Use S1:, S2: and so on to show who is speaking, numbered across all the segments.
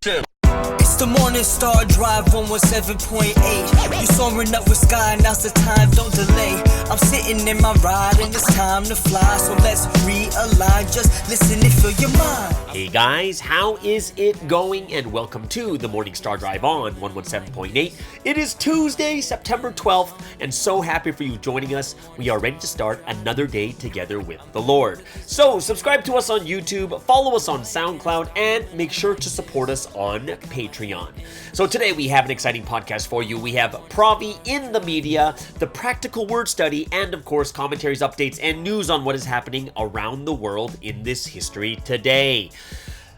S1: It's the morning star drive 117.8. You soaring up with sky, now's the time, don't delay. I'm sitting in my ride and it's time to fly. So let's realign, just listen and fill your mind.
S2: Hey guys, how is it going? And welcome to the Morning Star Drive on 117.8. It is Tuesday, September 12th, and so happy for you joining us. We are ready to start another day together with the Lord. So subscribe to us on YouTube, follow us on SoundCloud, and make sure to support us on Patreon. So today we have an exciting podcast for you. We have Provi in the media, the practical word study, and of course commentaries, updates, and news on what is happening around the world in this history today.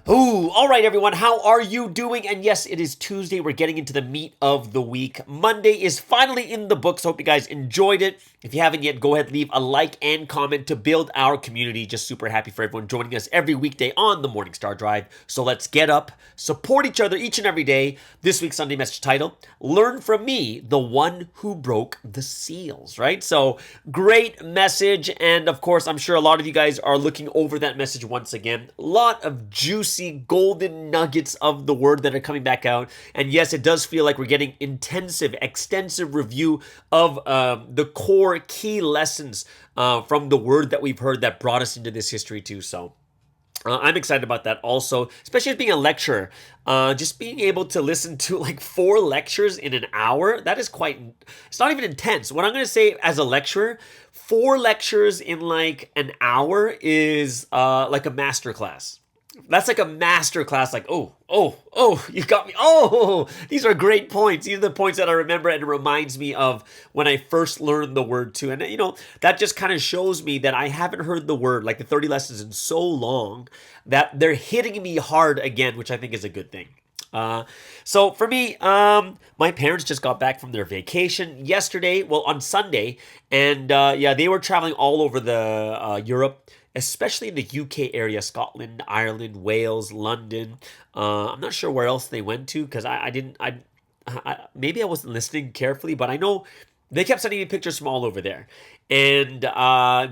S2: Ooh, all right, everyone. How are you doing? And yes, it is Tuesday. We're getting into the meat of the week. Monday is finally in the books. Hope you guys enjoyed it. If you haven't yet, go ahead, leave a like and comment to build our community. Just super happy for everyone joining us every weekday on the Morning Star Drive. So let's get up, support each other each and every day. This week's Sunday message title, Learn from Me, the one who broke the seals, right? So great message. And of course, I'm sure a lot of you guys are looking over that message once again. A lot of juicy golden nuggets of the word that are coming back out. And yes, it does feel like we're getting intensive, extensive review of the core key lessons from the word that we've heard that brought us into this history too. So I'm excited about that also, especially as being a lecturer. Just being able to listen to like 4 lectures in an hour, that is it's not even intense. What I'm going to say as a lecturer, 4 lectures in like an hour is like a master class. That's like a master class, like, oh, you got me. Oh, these are great points. These are the points that I remember, and it reminds me of when I first learned the word too. And, that just kind of shows me that I haven't heard the word, like the 30 lessons in so long, that they're hitting me hard again, which I think is a good thing. So for me, my parents just got back from their vacation yesterday, on Sunday, and they were traveling all over the Europe, especially in the UK area, Scotland, Ireland, Wales, London. I'm not sure where else they went to because maybe I wasn't listening carefully, but I know they kept sending me pictures from all over there. And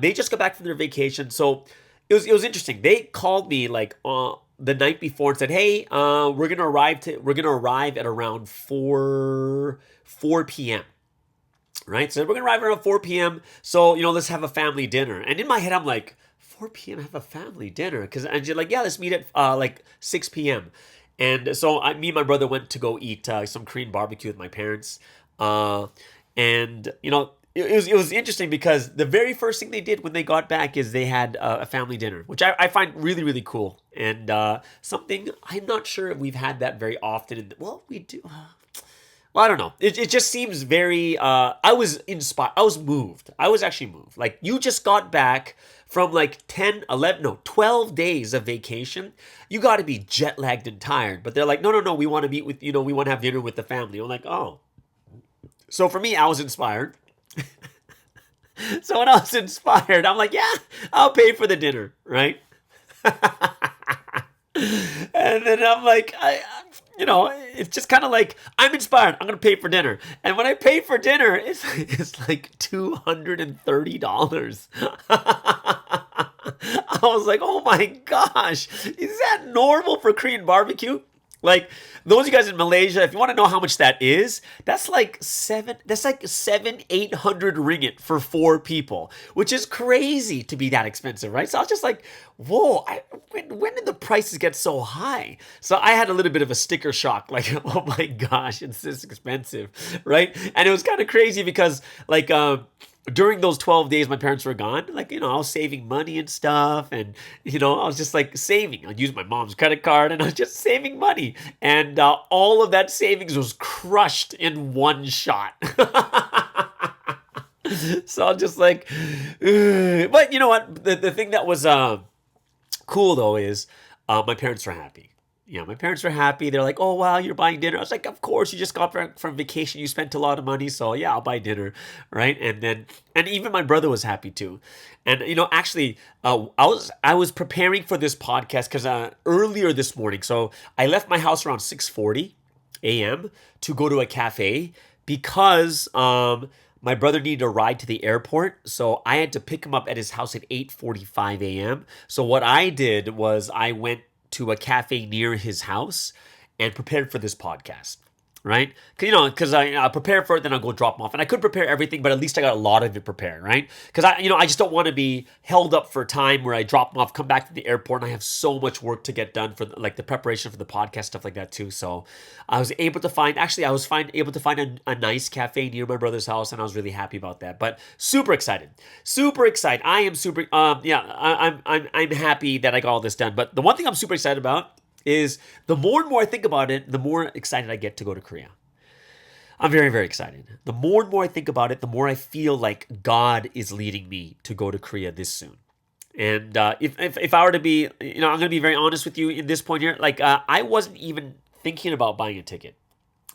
S2: they just got back from their vacation. So it was interesting. They called me like the night before and said, "Hey, we're gonna arrive at around 4 p.m." Right? So we're gonna arrive around 4 p.m. So let's have a family dinner. And in my head, I'm like, 4 p.m. have a family dinner, and you're like, yeah, let's meet at like 6 p.m. And so me and my brother went to go eat some Korean barbecue with my parents, and it was interesting because the very first thing they did when they got back is they had a family dinner, which I find really, really cool, and something I'm not sure if we've had that very often. Well, we do. Well, I don't know. It just seems very, I was inspired. I was moved. I was actually moved. Like, you just got back from like 12 days of vacation. You got to be jet lagged and tired. But they're like, no, we want to meet with, we want to have dinner with the family. I'm like, oh. So for me, I was inspired. So when I was inspired, I'm like, yeah, I'll pay for the dinner, right? And then I'm like, it's just kind of like, I'm inspired. I'm going to pay for dinner. And when I pay for dinner, it's like $230. I was like, oh my gosh, is that normal for Korean barbecue? Like, those of you guys in Malaysia, if you want to know how much that is, that's like 800 ringgit for 4 people, which is crazy to be that expensive, right? So I was just like, whoa, when did the prices get so high? So I had a little bit of a sticker shock, like, oh my gosh, it's this expensive, right? And it was kind of crazy because like, during those 12 days my parents were gone, like, I was saving money and stuff, and, I was just like saving. I'd use my mom's credit card and I was just saving money. And all of that savings was crushed in one shot. So I'm just like, ugh. But you know what? The thing that was cool though is my parents were happy. Yeah, my parents were happy. They're like, oh, wow, you're buying dinner. I was like, of course, you just got back from vacation. You spent a lot of money. So yeah, I'll buy dinner, right? And even my brother was happy too. And, actually, I was preparing for this podcast because earlier this morning, so I left my house around 6:40 a.m. to go to a cafe because my brother needed a ride to the airport, so I had to pick him up at his house at 8:45 a.m. So what I did was I went to a cafe near his house, and prepared for this podcast. Right? Because I prepare for it, then I'll go drop them off. And I could prepare everything, but at least I got a lot of it prepared, right? Because I just don't want to be held up for time where I drop them off, come back to the airport, and I have so much work to get done for like the preparation for the podcast, stuff like that too. So I was able to find a nice cafe near my brother's house, and I was really happy about that. But super excited. I am super, I'm happy that I got all this done. But the one thing I'm super excited about is the more and more I think about it, the more excited I get to go to Korea. I'm very, very excited. The more and more I think about it, the more I feel like God is leading me to go to Korea this soon. And if I were to be, I'm going to be very honest with you in this point here. Like, I wasn't even thinking about buying a ticket.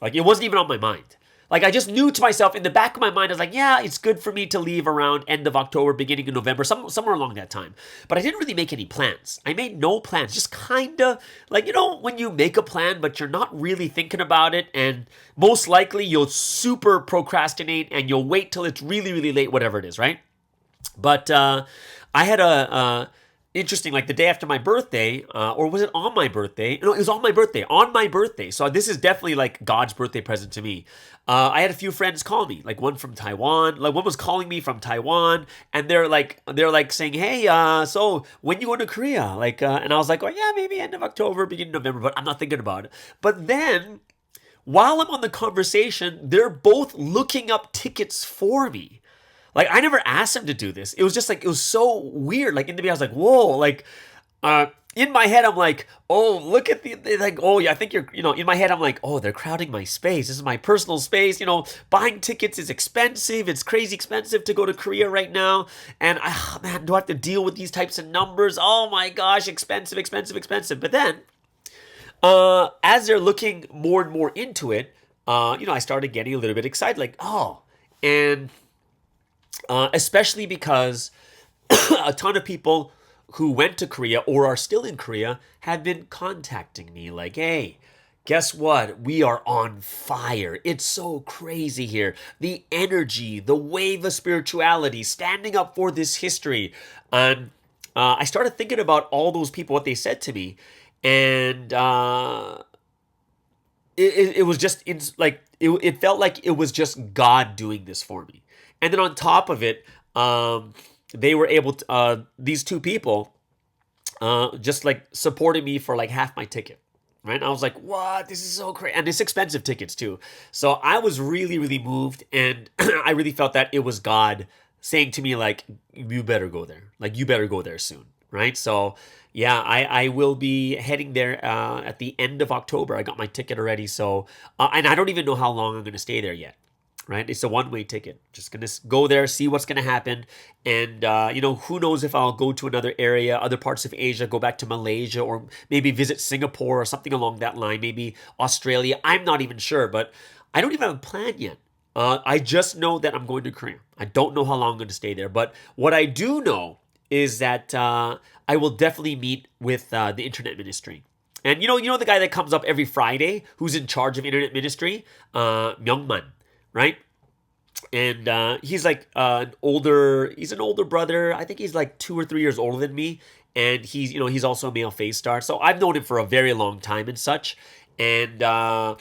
S2: Like, it wasn't even on my mind. Like, I just knew to myself in the back of my mind, I was like, yeah, it's good for me to leave around end of October, beginning of November, somewhere along that time. But I didn't really make any plans. I made no plans, just kind of like, when you make a plan, but you're not really thinking about it. And most likely you'll super procrastinate and you'll wait till it's really, really late, whatever it is, right? But I had interesting, like the day after my birthday, or was it on my birthday? No, it was on my birthday. So this is definitely like God's birthday present to me. I had a few friends call me, like one from Taiwan, like one was calling me from Taiwan, and they're like saying, hey, so when you going to Korea? Like, and I was like, oh yeah, maybe end of October, beginning of November, but I'm not thinking about it. But then, while I'm on the conversation, they're both looking up tickets for me. Like, I never asked them to do this. It was just like, it was so weird. Like, in the beginning, I was like, whoa, like, in my head, I'm like, oh, look at like, oh, yeah, I think you're, in my head, I'm like, oh, they're crowding my space. This is my personal space. Buying tickets is expensive. It's crazy expensive to go to Korea right now. And, man, do I have to deal with these types of numbers? Oh, my gosh, expensive. But then, as they're looking more and more into it, I started getting a little bit excited, like, oh, and especially because a ton of people who went to Korea or are still in Korea have been contacting me like, hey, guess what? We are on fire. It's so crazy here. The energy, the wave of spirituality, standing up for this history. And I started thinking about all those people, what they said to me. And it was just, it felt like it was just God doing this for me. And then on top of it, they were able to, these two people just like supported me for like half my ticket, right? And I was like, what? This is so crazy. And it's expensive tickets too. So I was really, really moved. And I really felt that it was God saying to me, like, you better go there. Like, you better go there soon, right? So yeah, I will be heading there at the end of October. I got my ticket already. So, and I don't even know how long I'm going to stay there yet. Right? It's a one-way ticket. Just going to go there, see what's going to happen. And, who knows if I'll go to another area, other parts of Asia, go back to Malaysia, or maybe visit Singapore or something along that line, maybe Australia. I'm not even sure, but I don't even have a plan yet. I just know that I'm going to Korea. I don't know how long I'm going to stay there. But what I do know is that I will definitely meet with the internet ministry. And, you know the guy that comes up every Friday who's in charge of internet ministry? Myungman. Right? And he's like he's an older brother. I think he's like 2 or 3 years older than me. And he's also a male face star. So I've known him for a very long time and such. And, so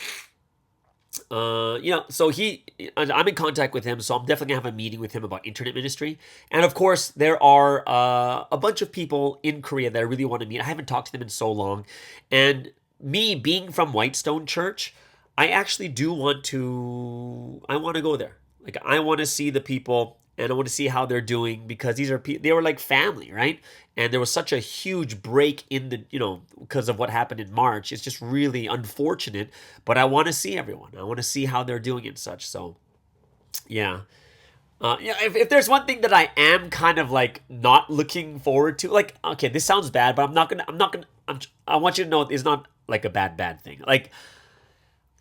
S2: I'm in contact with him. So I'm definitely going to have a meeting with him about internet ministry. And of course, there are a bunch of people in Korea that I really want to meet. I haven't talked to them in so long. And me being from Whitestone Church, I actually do want to go there. Like, I want to see the people and I want to see how they're doing, because they were like family, right? And there was such a huge break in because of what happened in March. It's just really unfortunate, but I want to see everyone. I want to see how they're doing and such. So, yeah. If there's one thing that I am kind of like not looking forward to, like, okay, this sounds bad, but I want you to know it's not like a bad thing. Like,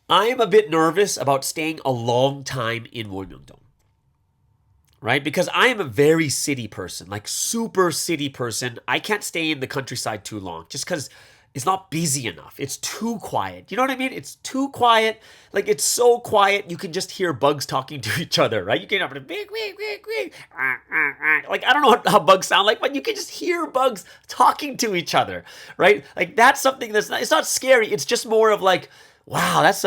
S2: I am a bit nervous about staying a long time in Wolmyeongdong, right? Because I am a very city person, like super city person. I can't stay in the countryside too long, just because it's not busy enough. It's too quiet. You know what I mean? It's too quiet. Like, it's so quiet, you can just hear bugs talking to each other, right? You can have a big, like, I don't know how bugs sound like, but you can just hear bugs talking to each other, right? Like, that's something that's not, it's not scary. It's just more of like, wow, that's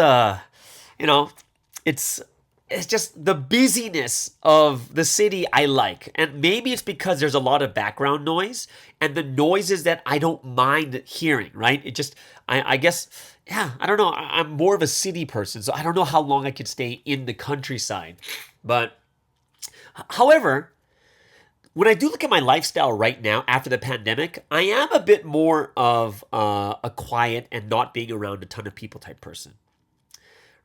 S2: it's just the busyness of the city I like. And maybe it's because there's a lot of background noise and the noises that I don't mind hearing, right? It just, I guess, yeah, I don't know. I'm more of a city person, so I don't know how long I could stay in the countryside. But, however, when I do look at my lifestyle right now after the pandemic, I am a bit more of a quiet and not being around a ton of people type person.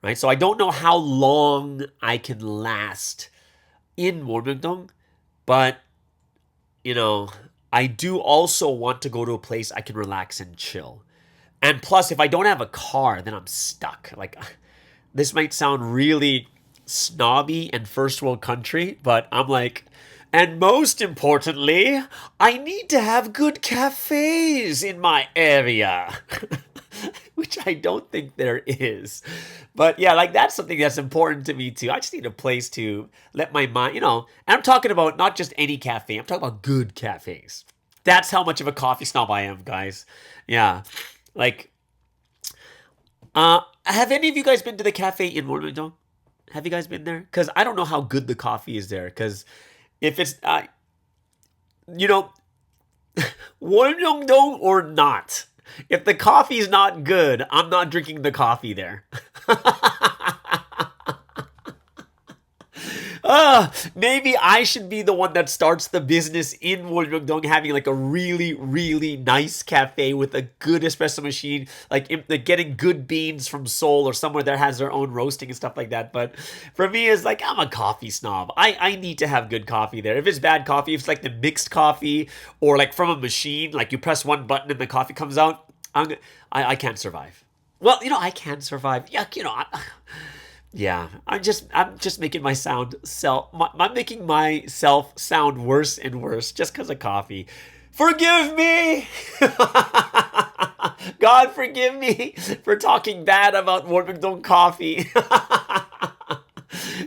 S2: Right, so I don't know how long I can last in Myeongdong, but I do also want to go to a place I can relax and chill. And plus, if I don't have a car, then I'm stuck. Like, this might sound really snobby and first world country, but I'm like, and most importantly, I need to have good cafes in my area. Which I don't think there is. But yeah, like, that's something that's important to me too. I just need a place to let my mind, and I'm talking about not just any cafe. I'm talking about good cafes. That's how much of a coffee snob I am, guys. Yeah. Like, have any of you guys been to the cafe in Myeongdong? Have you guys been there? Because I don't know how good the coffee is there. Because if it's, Myeongdong or not, if the coffee is not good, I'm not drinking the coffee there. Maybe I should be the one that starts the business in Myeongdong, having like a really, really nice cafe with a good espresso machine, like getting good beans from Seoul or somewhere that has their own roasting and stuff like that. But for me, it's like, I'm a coffee snob. I need to have good coffee there. If it's bad coffee, if it's like the mixed coffee or like from a machine, like you press one button and the coffee comes out, I can't survive. Well, I can survive. Yeah, I'm just making I'm making myself sound worse and worse just because of coffee. Forgive me! God forgive me for talking bad about Myeongdong coffee.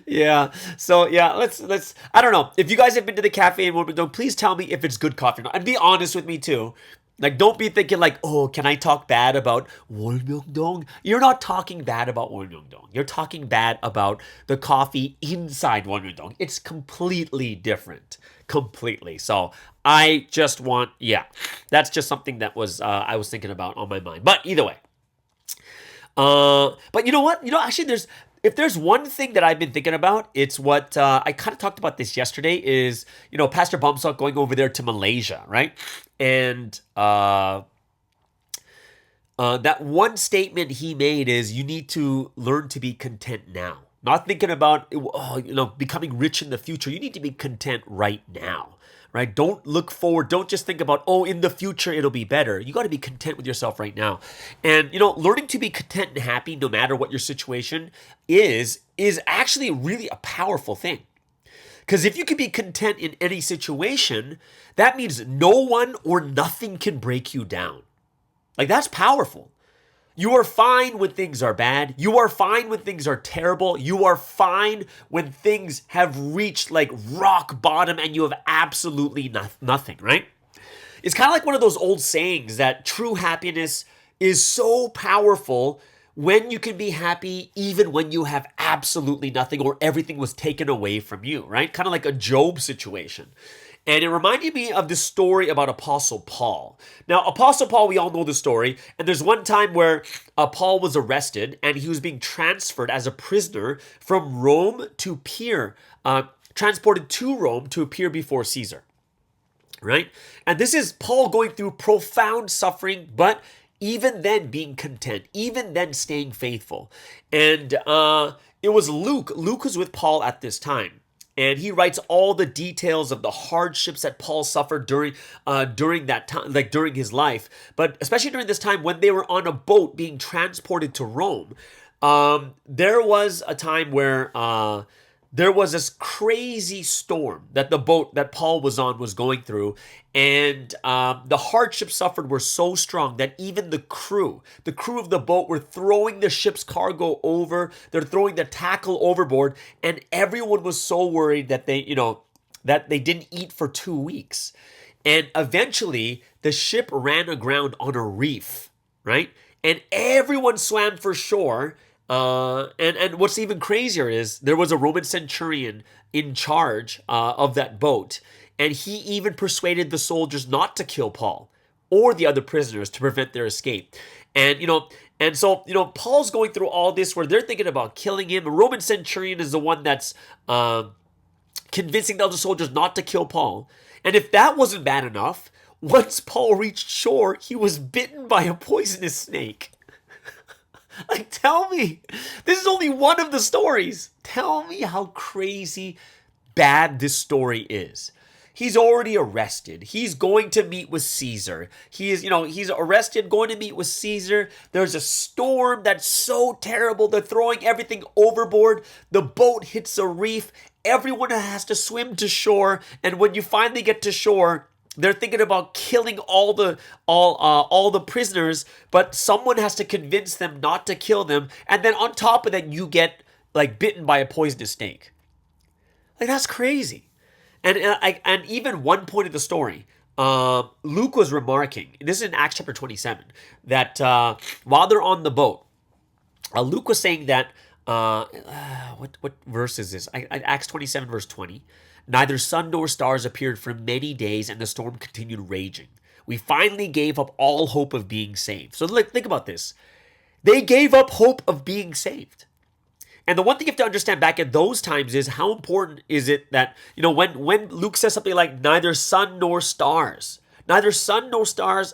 S2: Yeah, so yeah, let's I don't know. If you guys have been to the cafe in Myeongdong, please tell me if it's good coffee or not. And be honest with me too. Like, don't be thinking like, oh, can I talk bad about Myeongdong? You're not talking bad about Myeongdong. You're talking bad about the coffee inside Myeongdong. It's completely different. Completely. So I just want, that's just something that was I was thinking about on my mind. But either way. But you know what? Actually, if there's one thing that I've been thinking about, it's what I kind of talked about this yesterday is, Pastor Bumsok going over there to Malaysia, right? And that one statement he made is you need to learn to be content now. Not thinking about, becoming rich in the future. You need to be content right now, right? Don't look forward. Don't just think about, in the future it'll be better. You got to be content with yourself right now. And, learning to be content and happy no matter what your situation is actually really a powerful thing. Because if you can be content in any situation, that means no one or nothing can break you down. Like, that's powerful. You are fine when things are bad. You are fine when things are terrible. You are fine when things have reached like rock bottom and you have absolutely nothing, right? It's kind of like one of those old sayings that true happiness is so powerful when you can be happy even when you have absolutely nothing or everything was taken away from you, right? Kind of like a Job situation. And it reminded me of this story about Apostle Paul. Now, Apostle Paul, we all know the story. And there's one time where Paul was arrested and he was being transferred as a prisoner from Rome to transported to Rome to appear before Caesar, right? And this is Paul going through profound suffering, but even then being content, even then staying faithful. And it was Luke. Luke was with Paul at this time. And he writes all the details of the hardships that Paul suffered during that time, like during his life. But especially during this time when they were on a boat being transported to Rome, there was a time where there was this crazy storm that the boat that Paul was on was going through, and the hardships suffered were so strong that even the crew of the boat were throwing the ship's cargo over. They're throwing the tackle overboard, and everyone was so worried that they didn't eat for 2 weeks. And eventually, the ship ran aground on a reef, right? And everyone swam for shore. And what's even crazier is there was a Roman centurion in charge of that boat, and he even persuaded the soldiers not to kill Paul or the other prisoners to prevent their escape. And so Paul's going through all this where they're thinking about killing him. A Roman centurion is the one that's convincing the other soldiers not to kill Paul. And if that wasn't bad enough, once Paul reached shore, he was bitten by a poisonous snake. Like, tell me, this is only one of the stories. Tell me how crazy bad this story is. He's already arrested. He's going to meet with Caesar. He's arrested, going to meet with Caesar. There's a storm that's so terrible. They're throwing everything overboard. The boat hits a reef. Everyone has to swim to shore. And when you finally get to shore, they're thinking about killing all the prisoners, but someone has to convince them not to kill them. And then on top of that, you get like bitten by a poisonous snake. Like, that's crazy. And even one point of the story, Luke was remarking, and this is in Acts chapter 27, that while they're on the boat, Luke was saying that what verse is this? Acts 27 verse 20. Neither sun nor stars appeared for many days, and the storm continued raging. We finally gave up all hope of being saved. So think about this. They gave up hope of being saved. And the one thing you have to understand back at those times is how important is it that, when Luke says something like neither sun nor stars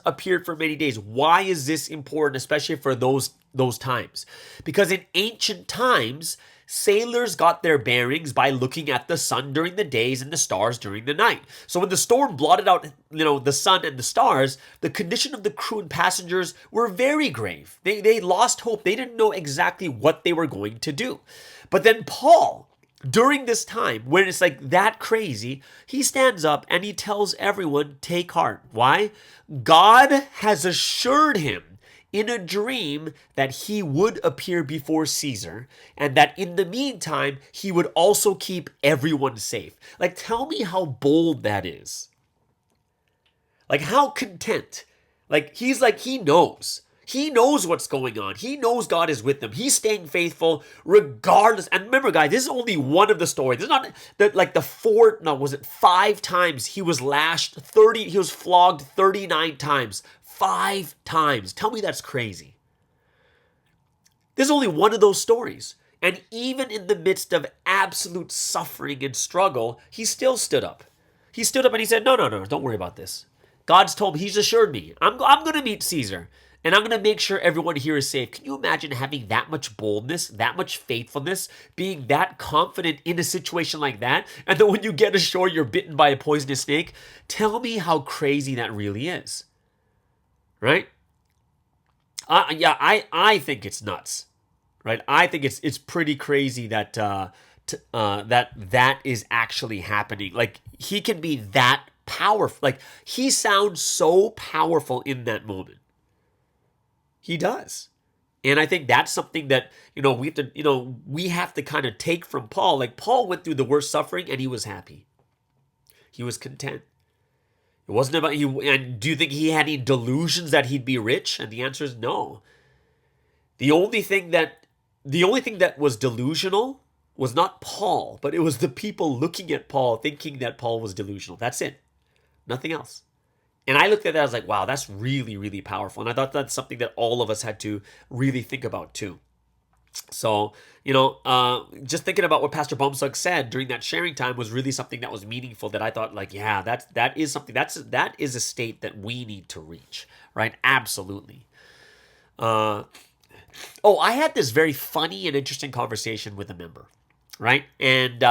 S2: appeared for many days. Why is this important, especially for those times? Because in ancient times, sailors got their bearings by looking at the sun during the days and the stars during the night. So when the storm blotted out, the sun and the stars, the condition of the crew and passengers were very grave. They lost hope. They didn't know exactly what they were going to do. But then Paul, during this time, when it's like that crazy, he stands up and he tells everyone, take heart. Why? God has assured him in a dream that he would appear before Caesar, and that in the meantime, he would also keep everyone safe. Like, tell me how bold that is. Like, how content. Like, he knows. He knows what's going on. He knows God is with him. He's staying faithful regardless. And remember, guys, this is only one of the stories. This is not 5 times he was he was flogged 39 times. 5 times. Tell me that's crazy. This is only one of those stories. And even in the midst of absolute suffering and struggle, he still stood up. He stood up and he said, no, don't worry about this. God's told me, he's assured me, I'm going to meet Caesar. And I'm going to make sure everyone here is safe. Can you imagine having that much boldness, that much faithfulness, being that confident in a situation like that? And then when you get ashore, you're bitten by a poisonous snake. Tell me how crazy that really is. Right? I think it's nuts. Right? I think it's pretty crazy that that is actually happening. Like, he can be that powerful. Like, he sounds so powerful in that moment. He does. And I think that's something that, we have to kind of take from Paul. Like, Paul went through the worst suffering and he was happy. He was content. It wasn't about you. And do you think he had any delusions that he'd be rich? And the answer is no. The only thing that was delusional was not Paul, but it was the people looking at Paul thinking that Paul was delusional. That's it. Nothing else. And I looked at that, I was like, wow, that's really, really powerful. And I thought that's something that all of us had to really think about too. So, just thinking about what Pastor Baumsug said during that sharing time was really something that was meaningful, that I thought, like, yeah, that is something, that is a state that we need to reach, right? Absolutely. I had this very funny and interesting conversation with a member, right? And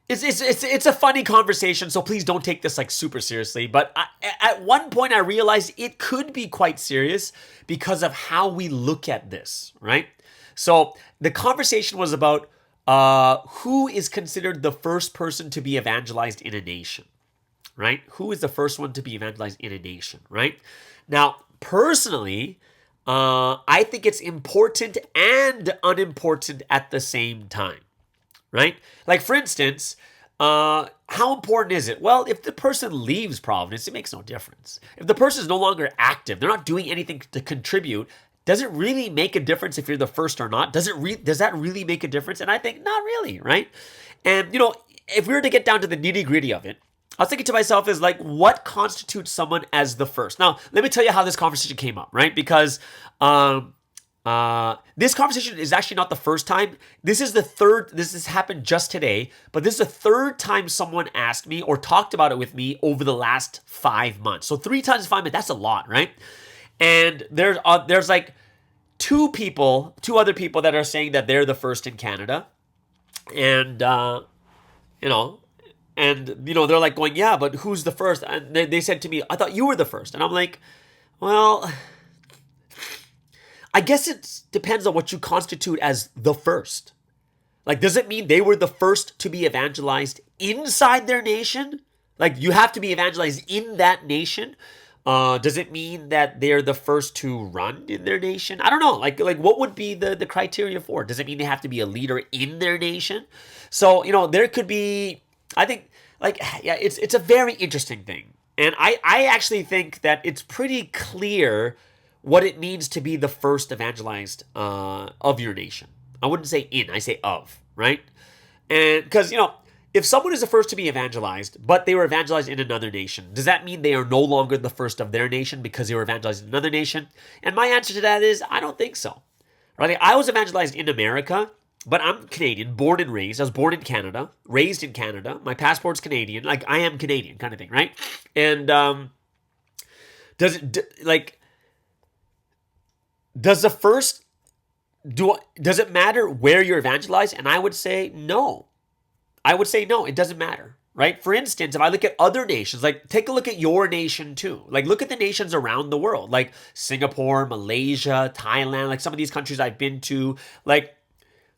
S2: it's a funny conversation, so please don't take this like super seriously. But at one point I realized it could be quite serious because of how we look at this, right? So the conversation was about who is considered the first person to be evangelized in a nation, right? Who is the first one to be evangelized in a nation, right? Now, personally, I think it's important and unimportant at the same time, right? Like, for instance, how important is it? Well, if the person leaves Providence, it makes no difference. If the person is no longer active, they're not doing anything to contribute, does it really make a difference if you're the first or not? Does that really make a difference? And I think not really, right? And, if we were to get down to the nitty-gritty of it, I was thinking to myself is like, what constitutes someone as the first? Now, let me tell you how this conversation came up, right? Because this conversation is actually not the first time. This has happened just today, but this is the third time someone asked me or talked about it with me over the last 5 months. So 3 times in 5 months, that's a lot, right? And there's like two other people that are saying that they're the first in Canada. And, they're like going, yeah, but who's the first? And they said to me, I thought you were the first. And I'm like, well, I guess it depends on what you constitute as the first. Like, does it mean they were the first to be evangelized inside their nation? Like, you have to be evangelized in that nation? Does it mean that they're the first to run in their nation? I don't know. Like what would be the criteria for it? Does it mean they have to be a leader in their nation? So, there could be, I think, it's a very interesting thing. And I actually think that it's pretty clear what it means to be the first evangelized of your nation. I wouldn't say in, I say of, right? And because, if someone is the first to be evangelized, but they were evangelized in another nation, does that mean they are no longer the first of their nation because they were evangelized in another nation? And my answer to that is, I don't think so. Right? I was evangelized in America, but I'm Canadian, born and raised. I was born in Canada, raised in Canada. My passport's Canadian. Like, I am Canadian kind of thing, right? And does it matter where you're evangelized? And I would say no. It doesn't matter, right? For instance, if I look at other nations, like take a look at your nation too. Like look at the nations around the world, like Singapore, Malaysia, Thailand, like some of these countries I've been to, like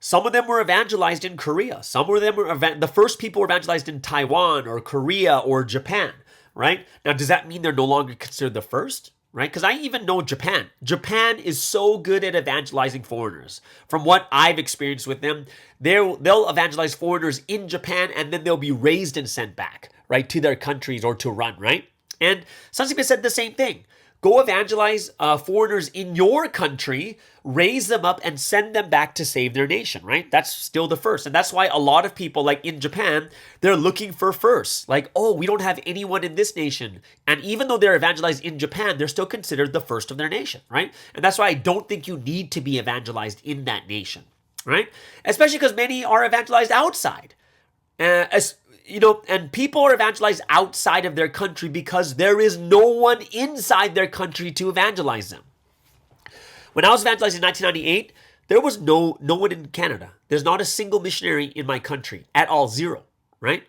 S2: some of them were evangelized in Korea. Some of them were the first people were evangelized in Taiwan or Korea or Japan, right? Now, does that mean they're no longer considered the first? Right? Because I even know Japan. Japan is so good at evangelizing foreigners. From what I've experienced with them, they'll evangelize foreigners in Japan and then they'll be raised and sent back, right, to their countries or to run, right? And Sansipa said the same thing. Go evangelize foreigners in your country, raise them up, and send them back to save their nation, right? That's still the first. And that's why a lot of people, like in Japan, they're looking for firsts. Like, oh, we don't have anyone in this nation. And even though they're evangelized in Japan, they're still considered the first of their nation, right? And that's why I don't think you need to be evangelized in that nation, right? Especially because many are evangelized outside. And people are evangelized outside of their country because there is no one inside their country to evangelize them. When I was evangelized in 1998, there was no one in Canada. There's not a single missionary in my country at all, zero, right?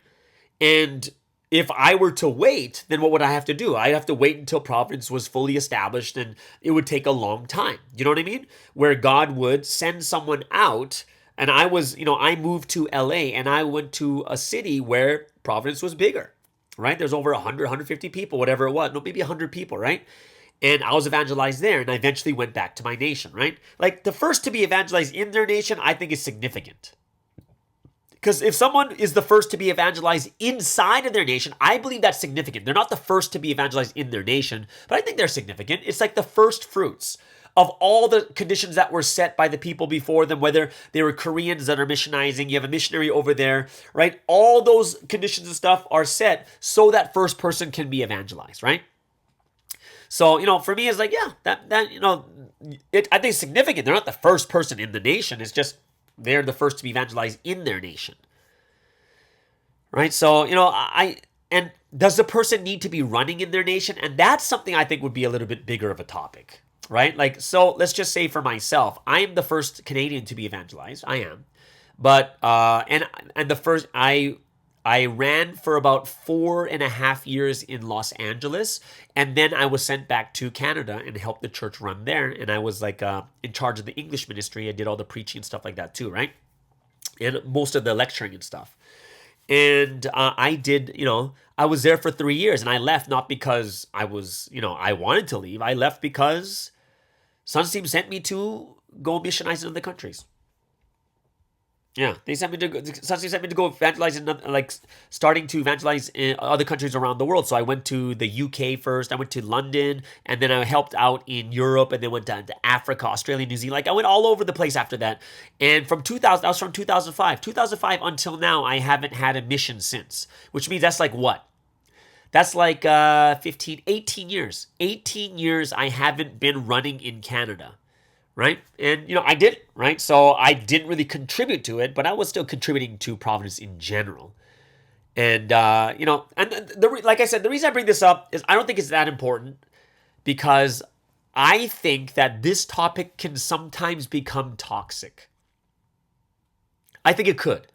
S2: And if I were to wait, then what would I have to do? I'd have to wait until Providence was fully established, and it would take a long time. You know what I mean? Where God would send someone out. And I moved to LA and I went to a city where Providence was bigger, right? There's over 100, 150 people, whatever it was. No, maybe 100 people, right? And I was evangelized there and I eventually went back to my nation, right? Like the first to be evangelized in their nation, I think is significant. Because if someone is the first to be evangelized inside of their nation, I believe that's significant. They're not the first to be evangelized in their nation, but I think they're significant. It's like the first fruits of all the conditions that were set by the people before them, whether they were Koreans that are missionizing, you have a missionary over there, right? All those conditions and stuff are set so that first person can be evangelized, right? So, for me, it's like, yeah, I think it's significant. They're not the first person in the nation. It's just they're the first to be evangelized in their nation, right? So, and does the person need to be running in their nation? And that's something I think would be a little bit bigger of a topic. Right? Like, so let's just say for myself, I am the first Canadian to be evangelized. I am. But, and the first, I ran for about 4.5 years in Los Angeles. And then I was sent back to Canada and helped the church run there. And I was like, in charge of the English ministry. I did all the preaching and stuff like that too, right? and most of the lecturing and stuff. And I did, I was there for 3 years, and I left not because I was, I wanted to leave. I left because Sunsteam sent me to go missionize in other countries. Yeah, Sunsteam sent me to go evangelize starting to evangelize in other countries around the world. So I went to the UK first, I went to London, and then I helped out in Europe, and then went down to Africa, Australia, New Zealand. Like, I went all over the place after that. And from 2005. 2005 until now, I haven't had a mission since, which means that's like what? That's like 18 years. 18 years I haven't been running in Canada. Right? And, I did it, right? So I didn't really contribute to it, but I was still contributing to Providence in general. And, like I said, the reason I bring this up is I don't think it's that important, because I think that this topic can sometimes become toxic. I think it could.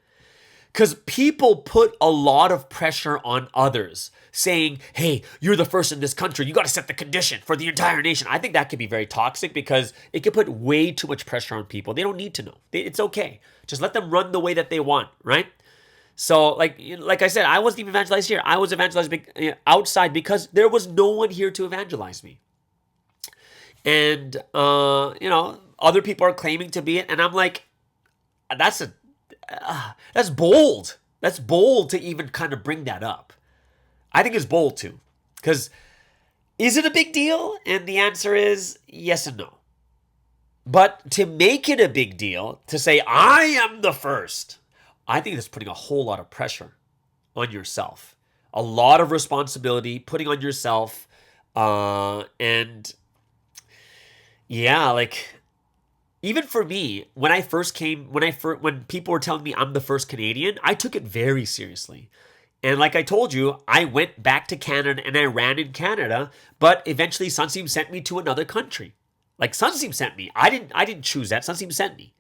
S2: Because people put a lot of pressure on others, saying, hey, you're the first in this country. You got to set the condition for the entire nation. I think that could be very toxic, because it can put way too much pressure on people. They don't need to know. It's okay. Just let them run the way that they want, right? So, like I said, I wasn't even evangelized here. I was evangelized outside because there was no one here to evangelize me. And, other people are claiming to be it. And I'm like, that's bold. That's bold to even kind of bring that up. I think it's bold too. Because is it a big deal? And the answer is yes and no. But to make it a big deal, to say, I am the first, I think that's putting a whole lot of pressure on yourself. A lot of responsibility putting on yourself. And yeah, like, even for me, when I first came, when people were telling me I'm the first Canadian, I took it very seriously. And like I told you, I went back to Canada and I ran in Canada, but eventually Sunsteam sent me to another country. Like, Sunsteam sent me. I didn't choose that. Sunsteam sent me,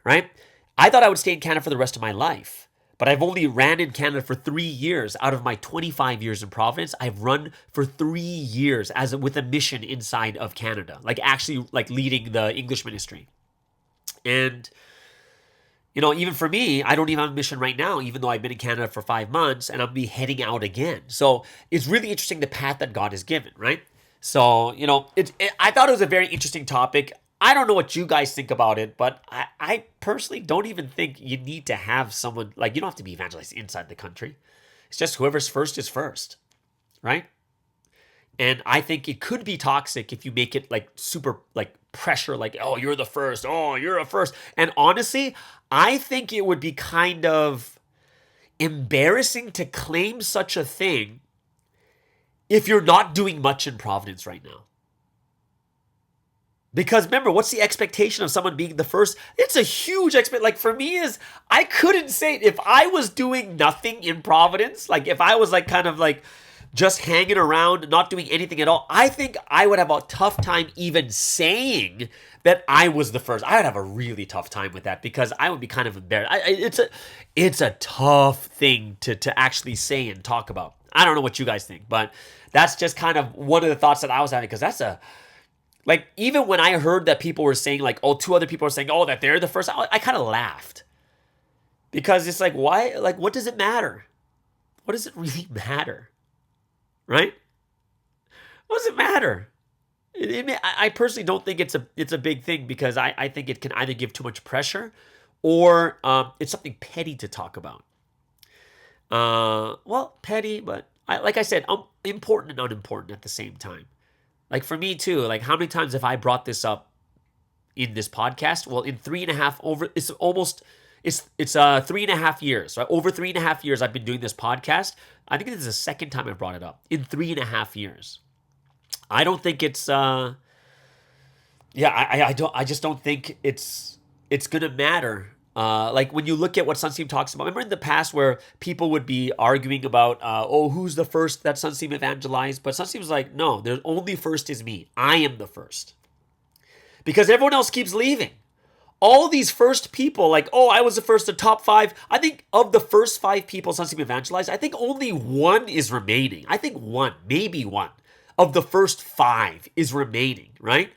S2: right? I thought I would stay in Canada for the rest of my life, but I've only ran in Canada for 3 years out of my 25 years in Providence. I've run for 3 years with a mission inside of Canada, like actually like leading the English ministry. And, even for me, I don't even have a mission right now, even though I've been in Canada for 5 months, and I'll be heading out again. So it's really interesting, the path that God has given, right? So, I thought it was a very interesting topic. I don't know what you guys think about it, but I personally don't even think you need to have someone, like, you don't have to be evangelized inside the country. It's just whoever's first is first, right? And I think it could be toxic if you make it like super like pressure, like, oh, you're the first. Oh, you're a first. And honestly, I think it would be kind of embarrassing to claim such a thing if you're not doing much in Providence right now. Because remember, what's the expectation of someone being the first? It's a huge expectation. Like, for me, I couldn't say it. If I was doing nothing in Providence, like if I was like kind of like just hanging around, not doing anything at all, I think I would have a tough time even saying that I was the first. I would have a really tough time with that, because I would be kind of embarrassed. It's a tough thing to actually say and talk about. I don't know what you guys think, but that's just kind of one of the thoughts that I was having, because that's like, even when I heard that people were saying, like, oh, 2 other people were saying, oh, that they're the first, I kind of laughed. Because it's like, why? Like, what does it matter? What does it really matter? Right? What does it matter? I personally don't think it's a big thing, because I think it can either give too much pressure, or it's something petty to talk about. Well, petty, but like I said, important and unimportant at the same time. Like, for me too, like, how many times have I brought this up in this podcast? Well, in 3.5 it's 3.5 years, right? Over 3.5 years I've been doing this podcast. I think this is the second time I've brought it up in 3.5 years. I don't think it's I just don't think it's gonna matter. Like, when you look at what Sunsteam talks about, remember in the past where people would be arguing about, who's the first that Sunsteam evangelized? But Sunsteam's like, no, there's only first is me. I am the first. Because everyone else keeps leaving. All these first people, like, oh, I was the first, the top 5. I think of the first 5 people Sunsteam evangelized, I think only 1 is remaining. I think 1, maybe 1 of the first 5 is remaining, right?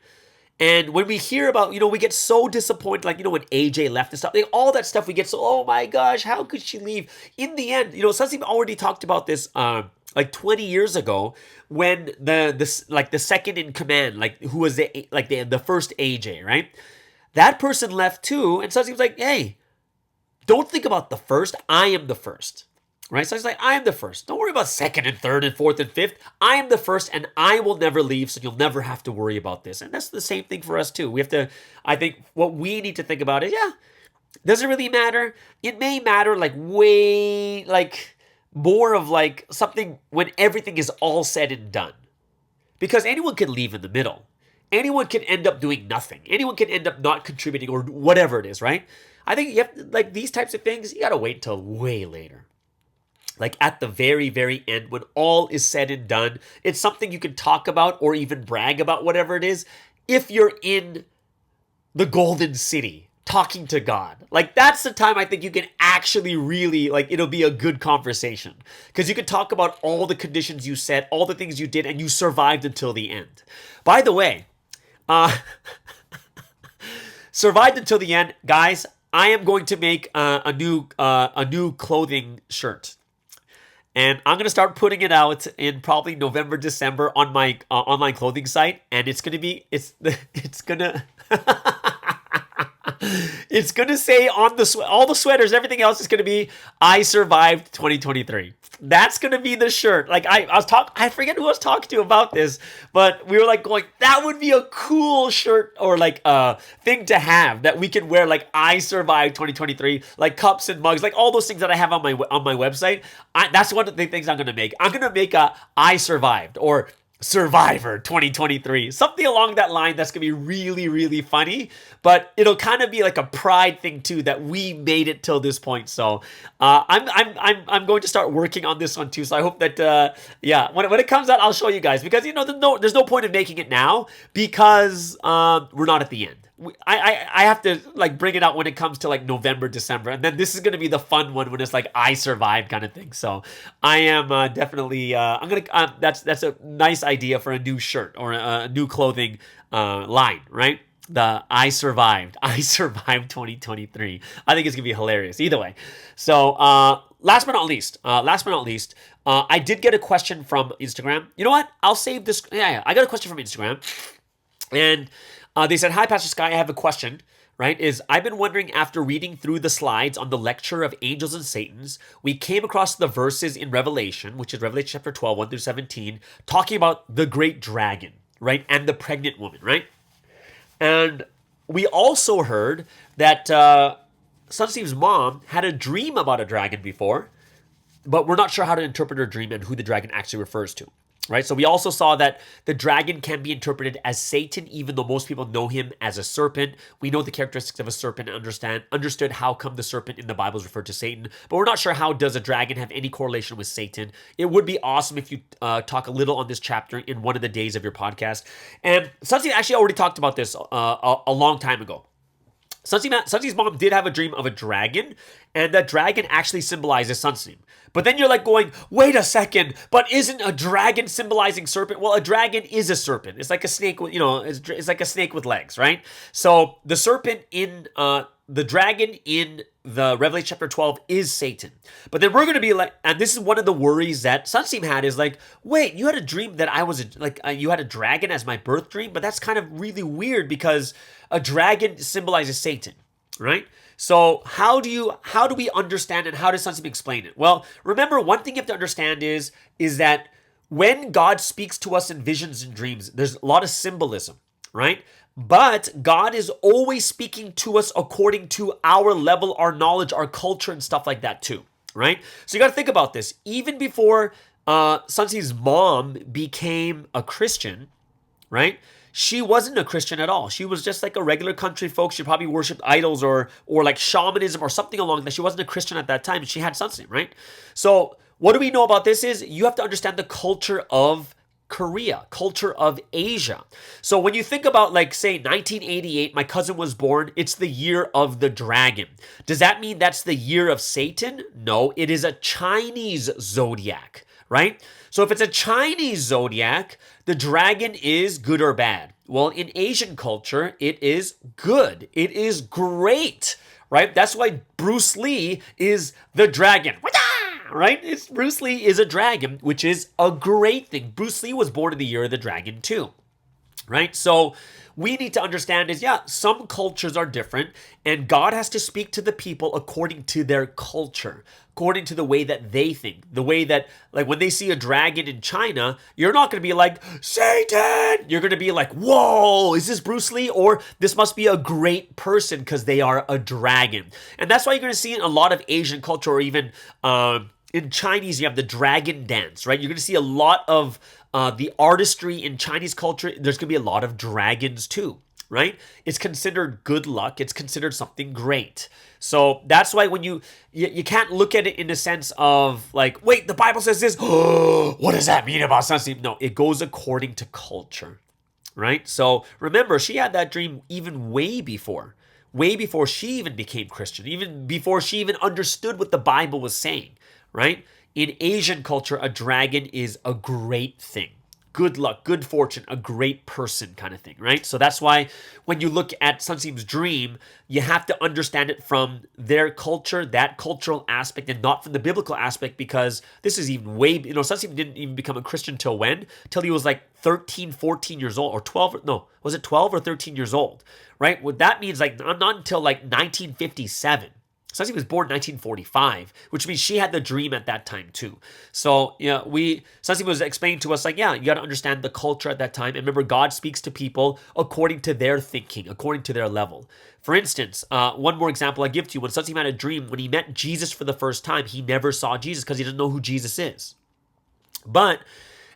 S2: And when we hear about, we get so disappointed, like, when AJ left and stuff, like all that stuff, we get so, oh my gosh, how could she leave? In the end, Sunseem already talked about this, like 20 years ago when the second in command, like who was the first AJ, right? That person left too. And Sunseem's like, hey, don't think about the first. I am the first. Right? So he's like, I am the first. Don't worry about second and third and fourth and fifth. I am the first and I will never leave, so you'll never have to worry about this. And that's the same thing for us too. We have to, I think what we need to think about is, does it really matter? It may matter like way, like more of like something when everything is all said and done. Because anyone can leave in the middle. Anyone can end up doing nothing. Anyone can end up not contributing or whatever it is, right? I think you have to, like these types of things, you got to wait until way later. Like at the very, very end, when all is said and done, it's something you can talk about or even brag about, whatever it is, if you're in the golden city talking to God. Like that's the time I think you can actually really, like it'll be a good conversation. Because you can talk about all the conditions you set, all the things you did, and you survived until the end. By the way, survived until the end, guys, I am going to make a new clothing shirt. And I'm going to start putting it out in probably November, December on my online clothing site. And it's going to be, it's going to, it's going to say on all the sweaters, everything else is going to be, I survived 2023. That's going to be the shirt. Like I forget who I was talking to about this, but we were like going, that would be a cool shirt or like a thing to have that we can wear. Like I survived 2023, like cups and mugs, like all those things that I have on my website. That's one of the things I'm going to make. I'm going to make a I survived or Survivor 2023, something along that line. That's gonna be really, really funny, but it'll kind of be like a pride thing too that we made it till this point. So I'm going to start working on this one too. So I hope that when it comes out, I'll show you guys, because there's no point in making it now because we're not at the end. I have to like bring it out when it comes to like November, December, and then this is gonna be the fun one when it's like I survived kind of thing. So I am definitely I'm gonna that's a nice idea for a new shirt or a new clothing line, right? The I survived 2023. I think it's gonna be hilarious either way. So last but not least, I did get a question from Instagram. You know what? I'll save this. Yeah, I got a question from Instagram, and they said, "Hi, Pastor Sky, I have a question, right? I've been wondering after reading through the slides on the lecture of angels and Satans, we came across the verses in Revelation, which is Revelation chapter 12, 1 through 17, talking about the great dragon, right? And the pregnant woman, right? And we also heard that Sunseem's mom had a dream about a dragon before, but we're not sure how to interpret her dream and who the dragon actually refers to. Right, so we also saw that the dragon can be interpreted as Satan, even though most people know him as a serpent. We know the characteristics of a serpent and understood how come the serpent in the Bible is referred to Satan, but we're not sure how does a dragon have any correlation with Satan. It would be awesome if you talk a little on this chapter in one of the days of your podcast. And Sunseem actually already talked about this a long time ago. Sunseem's mom did have a dream of a dragon, and that dragon actually symbolizes Sunseem. But then you're like going, wait a second, but isn't a dragon symbolizing serpent? Well, a dragon is a serpent. It's like a snake with, it's like a snake with legs, right? So the serpent in the dragon in the Revelation chapter 12 is Satan. But then we're going to be like, and this is one of the worries that Sunseem had is like, wait, you had a dream that I was you had a dragon as my birth dream, but that's kind of really weird because a dragon symbolizes Satan, right? So how do we understand and how does Sunseem explain it? Well, remember, one thing you have to understand is that when God speaks to us in visions and dreams, there's a lot of symbolism, right? But God is always speaking to us according to our level, our knowledge, our culture, and stuff like that too, right? So you got to think about this. Even before Sunseem's mom became a Christian, right? She wasn't a Christian at all. She was just like a regular country folk. She probably worshipped idols or like shamanism or something along that. She wasn't a Christian at that time. She had Sunseem, right? So what do we know about this is you have to understand the culture of Korea, culture of Asia. So when you think about like, say, 1988, my cousin was born, it's the year of the dragon. Does that mean that's the year of Satan? No, it is a Chinese zodiac, right? So if it's a Chinese zodiac, the dragon is good or bad. Well, in Asian culture, it is good. It is great, right? That's why Bruce Lee is the dragon, right? Bruce Lee is a dragon, which is a great thing. Bruce Lee was born in the year of the dragon too, right? So we need to understand is, some cultures are different, and God has to speak to the people according to their culture, according to the way that they think, the way that, like, when they see a dragon in China, you're not going to be like, Satan! You're going to be like, whoa, is this Bruce Lee? Or this must be a great person because they are a dragon. And that's why you're going to see in a lot of Asian culture, or even in Chinese, you have the dragon dance, right? You're going to see a lot of the artistry in Chinese culture. There's going to be a lot of dragons too, right? It's considered good luck. It's considered something great. So that's why when you can't look at it in the sense of like, wait, the Bible says this. What does that mean about sunset? No, it goes according to culture, right? So remember, she had that dream even way before she even became Christian, even before she even understood what the Bible was saying, right? In Asian culture, a dragon is a great thing. Good luck, good fortune, a great person kind of thing, right? So that's why when you look at Sunseem's dream, you have to understand it from their culture, that cultural aspect, and not from the biblical aspect, because this is even way, Sunseem didn't even become a Christian till when? Till he was like 13, 14 years old, or 12, no, was it 12 or 13 years old, right? What that means, like, not until like 1957. Sunseem was born in 1945, which means she had the dream at that time too. So, Sunseem was explaining to us, like, you got to understand the culture at that time. And remember, God speaks to people according to their thinking, according to their level. For instance, one more example I give to you. When Sunseem had a dream, when he met Jesus for the first time, he never saw Jesus because he didn't know who Jesus is. And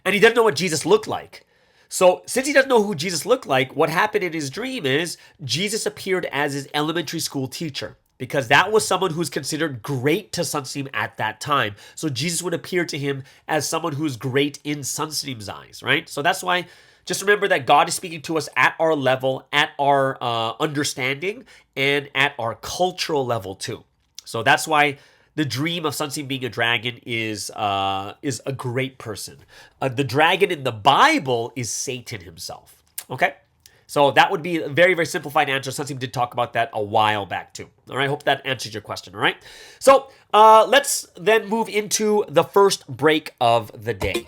S2: he didn't know what Jesus looked like. So since he doesn't know who Jesus looked like, what happened in his dream is Jesus appeared as his elementary school teacher, because that was someone who's considered great to Sunseem at that time. So Jesus would appear to him as someone who's great in Sunseem's eyes, right? So that's why, just remember that God is speaking to us at our level, at our understanding, and at our cultural level too. So that's why the dream of Sunseem being a dragon is a great person. The dragon in the Bible is Satan himself, okay? So that would be a very, very simplified answer. Sunseem did talk about that a while back too. All right, hope that answers your question, all right? So let's then move into the first break of the day.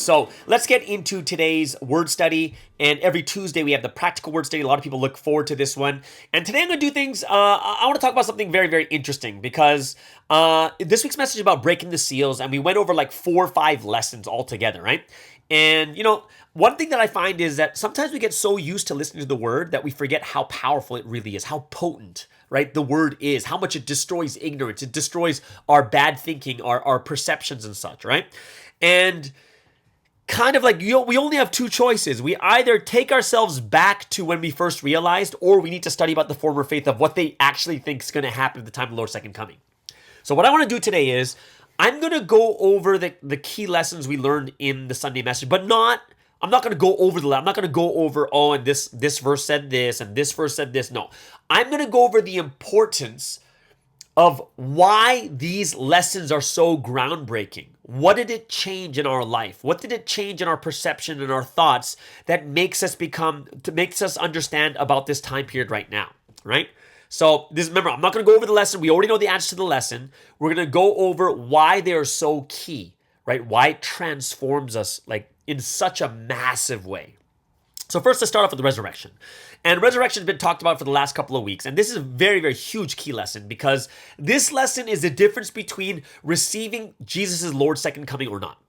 S2: right, so let's get into today's word study. And every Tuesday we have the practical word study. A lot of people look forward to this one. And today I'm going to do things, I want to talk about something very, very interesting because this week's message is about breaking the seals. And we went over like 4 or 5 lessons altogether, right? And, one thing that I find is that sometimes we get so used to listening to the word that we forget how powerful it really is, how potent, right, the word is, how much it destroys ignorance. It destroys our bad thinking, our perceptions and such, right? And kind of like, we only have 2 choices. We either take ourselves back to when we first realized, or we need to study about the former faith of what they actually think is going to happen at the time of the Lord's second coming. So what I want to do today is I'm going to go over the key lessons we learned in the Sunday message, but I'm not going to go over I'm not going to go over, and this verse said this, and this verse said this. No, I'm going to go over the importance of why these lessons are so groundbreaking. What did it change in our life? What did it change in our perception and our thoughts that makes us understand about this time period right now, right? So remember, I'm not going to go over the lesson. We already know the answer to the lesson. We're going to go over why they are so key, right? Why it transforms us like in such a massive way. So first, let's start off with the resurrection. And resurrection has been talked about for the last couple of weeks. And this is a very, very huge key lesson because this lesson is the difference between receiving Jesus' Lord's second coming or not.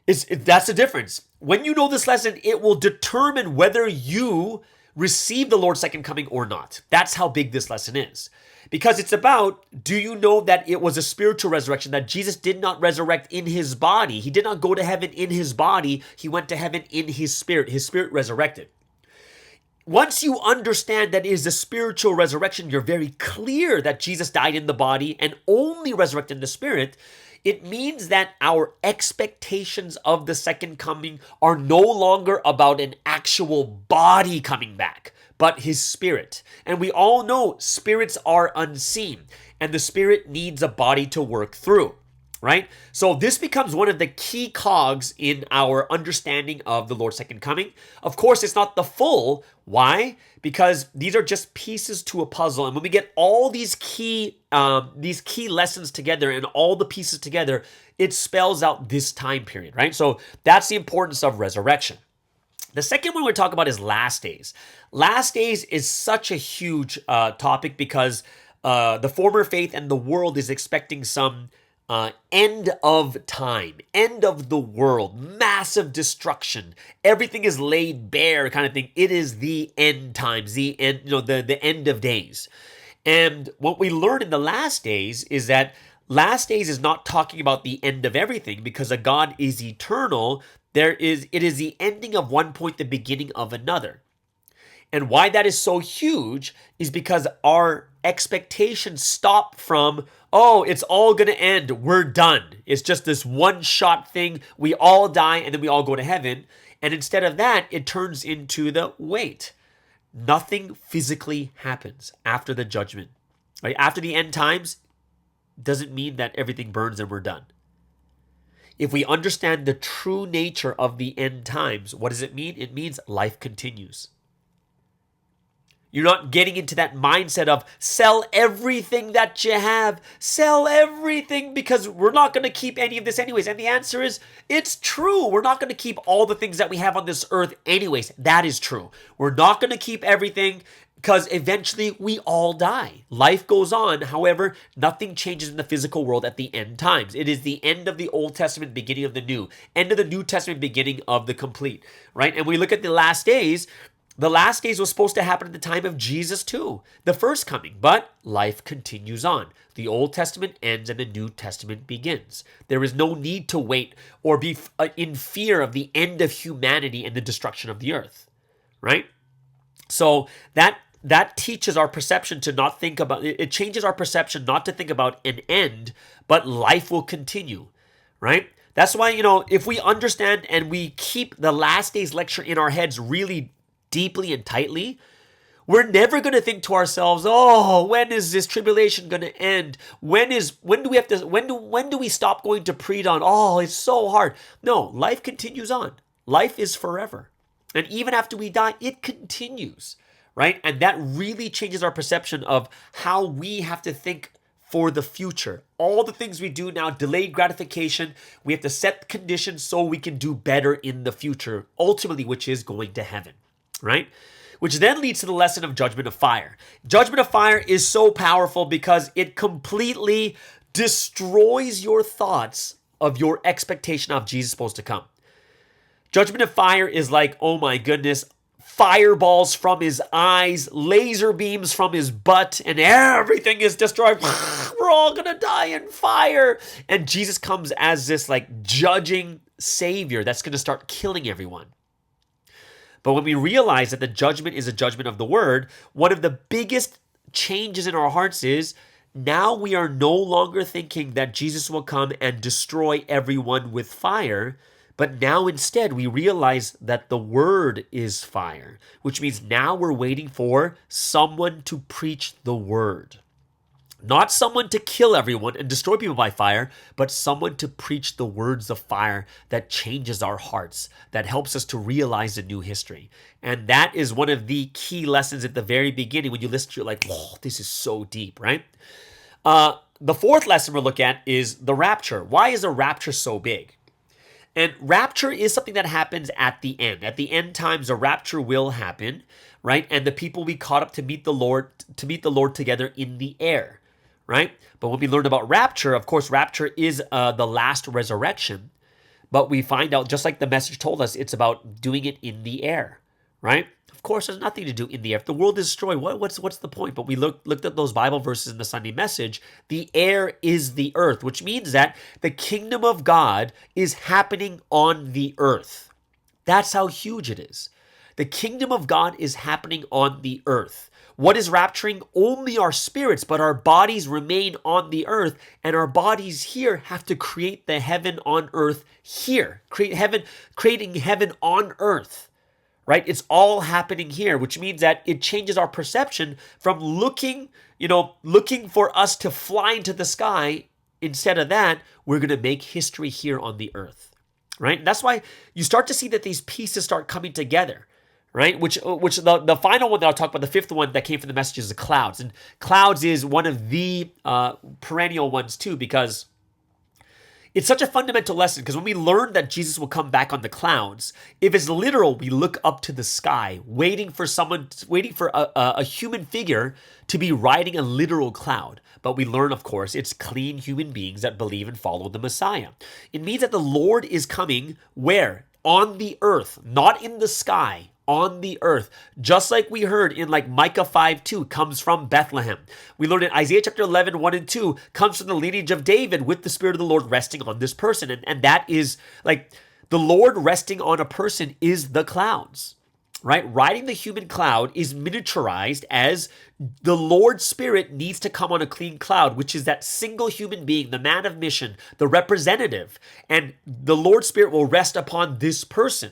S2: That's the difference. When you know this lesson, it will determine whether you receive the Lord's second coming or not. That's how big this lesson is. Because it's about, do you know that it was a spiritual resurrection, that Jesus did not resurrect in his body? He did not go to heaven in his body. He went to heaven in his spirit. His spirit resurrected. Once you understand that it is a spiritual resurrection, you're very clear that Jesus died in the body and only resurrected in the spirit. It means that our expectations of the second coming are no longer about an actual body coming back, but his spirit. And we all know spirits are unseen, and the spirit needs a body to work through, right? So this becomes one of the key cogs in our understanding of the Lord's second coming. Of course, it's not the full. Why? Because these are just pieces to a puzzle. And when we get all these key lessons together and all the pieces together, it spells out this time period, right? So that's the importance of resurrection. The second one we're talking about is last days. Last days is such a huge topic because the former faith and the world is expecting some end of time, end of the world, massive destruction. Everything is laid bare kind of thing. It is the end times, the end, the end of days. And what we learn in the last days is that last days is not talking about the end of everything because a God is eternal. It is the ending of one point, the beginning of another. And why that is so huge is because our expectations stop from, oh, it's all going to end. We're done. It's just this one-shot thing. We all die and then we all go to heaven. And instead of that, it turns into the wait. Nothing physically happens after the judgment. Right? After the end times, doesn't mean that everything burns and we're done. If we understand the true nature of the end times, what does it mean? It means life continues. You're not getting into that mindset of sell everything that you have. Sell everything because we're not going to keep any of this anyways. And the answer is, it's true. We're not going to keep all the things that we have on this earth anyways. That is true. We're not going to keep everything because eventually we all die. Life goes on. However, nothing changes in the physical world at the end times. It is the end of the Old Testament, beginning of the New. End of the New Testament, beginning of the complete. Right? And we look at the last days. The last days was supposed to happen at the time of Jesus too, the first coming, but life continues on. The Old Testament ends and the New Testament begins. There is no need to wait or be in fear of the end of humanity and the destruction of the earth, right? So that teaches our perception to not think about, it changes our perception not to think about an end, but life will continue, right? That's why, if we understand and we keep the last days lecture in our heads really deeply and tightly, we're never going to think to ourselves, oh, when is this tribulation going to end? When do we stop going to pre-dawn? Oh, it's so hard. No, life continues on. Life is forever. And even after we die, it continues, right? And that really changes our perception of how we have to think for the future. All the things we do now, delayed gratification, we have to set conditions so we can do better in the future, ultimately, which is going to heaven, right? Which then leads to the lesson of judgment of fire. Judgment of fire is so powerful because it completely destroys your thoughts of your expectation of Jesus supposed to come. Judgment of fire is like, oh my goodness, fireballs from his eyes, laser beams from his butt, and everything is destroyed. We're all going to die in fire. And Jesus comes as this like judging savior that's going to start killing everyone. But when we realize that the judgment is a judgment of the word, one of the biggest changes in our hearts is now we are no longer thinking that Jesus will come and destroy everyone with fire, but now instead we realize that the word is fire, which means now we're waiting for someone to preach the word. Not someone to kill everyone and destroy people by fire, but someone to preach the words of fire that changes our hearts, that helps us to realize a new history. And that is one of the key lessons at the very beginning. When you listen to it, like, whoa, this is so deep, right? The fourth lesson we'll look at is the rapture. Why is the rapture so big? And rapture is something that happens at the end. At the end times, a rapture will happen, right? And the people will be caught up to meet the Lord together in the air, right? But when we learn about rapture, of course, rapture is the last resurrection. But we find out, just like the message told us, it's about doing it in the air, right? Of course, there's nothing to do in the air. If the world is destroyed, what's the point? But we looked at those Bible verses in the Sunday message. The air is the earth, which means that the kingdom of God is happening on the earth. That's how huge it is. The kingdom of God is happening on the earth. What is rapturing? Only our spirits, but our bodies remain on the earth, and our bodies here have to create the heaven on earth here. Creating heaven on earth. Right? It's all happening here, which means that it changes our perception from looking for us to fly into the sky. Instead of that, we're going to make history here on the earth, right? And that's why you start to see that these pieces start coming together, right? Which the final one that I'll talk about, the fifth one that came from the message is the clouds. And clouds is one of the perennial ones too, because it's such a fundamental lesson, because when we learn that Jesus will come back on the clouds, if it's literal, we look up to the sky, waiting for a human figure to be riding a literal cloud. But we learn, of course, it's clean human beings that believe and follow the Messiah. It means that the Lord is coming where? On the earth, not in the sky. On the earth, just like we heard in like Micah 5:2 comes from Bethlehem. We learned in Isaiah chapter 11, 1 and 2 comes from the lineage of David with the Spirit of the Lord resting on this person. And that is like the Lord resting on a person is the clouds, right? Riding the human cloud is miniaturized as the Lord's Spirit needs to come on a clean cloud, which is that single human being, the man of mission, the representative, and the Lord's Spirit will rest upon this person,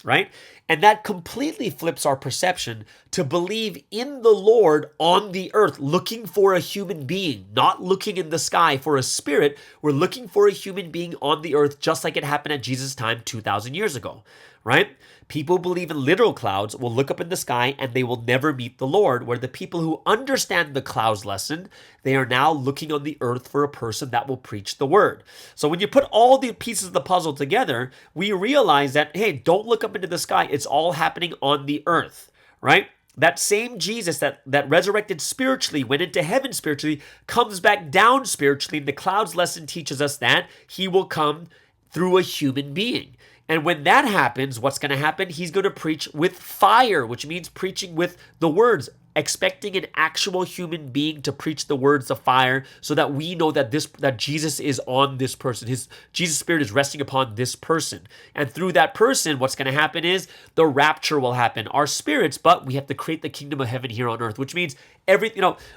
S2: right? And that completely flips our perception to believe in the Lord on the earth, looking for a human being, not looking in the sky for a spirit. We're looking for a human being on the earth, just like it happened at Jesus' time 2,000 years ago, right? People who believe in literal clouds will look up in the sky and they will never meet the Lord, where the people who understand the clouds lesson, they are now looking on the earth for a person that will preach the word. So when you put all the pieces of the puzzle together, we realize that, hey, don't look up into the sky. It's all happening on the earth, right? That same Jesus that resurrected spiritually, went into heaven spiritually, comes back down spiritually. And the clouds lesson teaches us that he will come through a human being. And when that happens, what's going to happen? He's going to preach with fire, which means preaching with the words, expecting an actual human being to preach the words of fire, so that we know that that Jesus is on this person. Jesus' Spirit is resting upon this person. And through that person, what's going to happen is the rapture will happen. Our spirits, but we have to create the kingdom of heaven here on earth, which means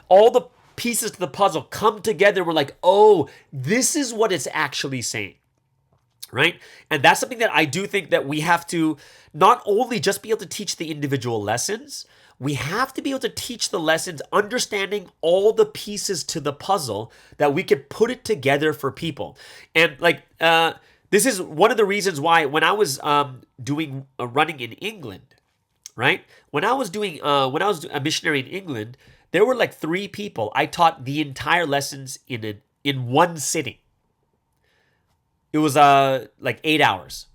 S2: all the pieces to the puzzle come together. We're like, oh, this is what it's actually saying. Right? And that's something that I do think that we have to not only just be able to teach the individual lessons, we have to be able to teach the lessons, understanding all the pieces to the puzzle that we could put it together for people. And this is one of the reasons why when I was running in England, right? When I was a missionary in England, there were like 3 people. I taught the entire lessons in one sitting. It was like 8 hours.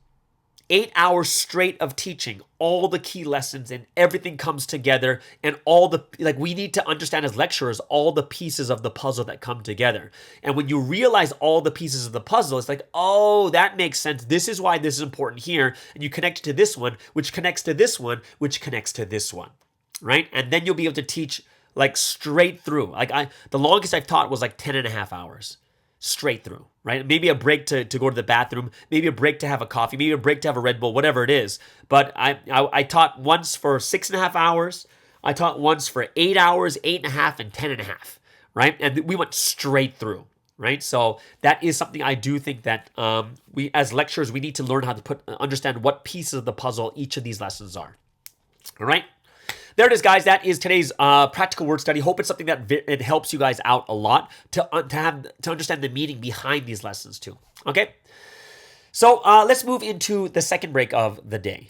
S2: 8 hours straight of teaching all the key lessons, and everything comes together, and we need to understand as lecturers all the pieces of the puzzle that come together. And when you realize all the pieces of the puzzle, it's like, oh, that makes sense. This is why this is important here. And you connect it to this one, which connects to this one, which connects to this one, right? And then you'll be able to teach like straight through. The longest I've taught was like 10 and a half hours. Straight through, right? Maybe a break to go to the bathroom, maybe a break to have a coffee, maybe a break to have a Red Bull, whatever it is. But I taught once for 6.5 hours. I taught once for 8 hours, 8.5, and 10.5, right? And we went straight through, right? So that is something I do think that we as lecturers, we need to learn how to understand what pieces of the puzzle each of these lessons are. All right? There it is, guys. That is today's practical word study. Hope it's something that it helps you guys out a lot to understand the meaning behind these lessons too. Okay? So let's move into the second break of the day.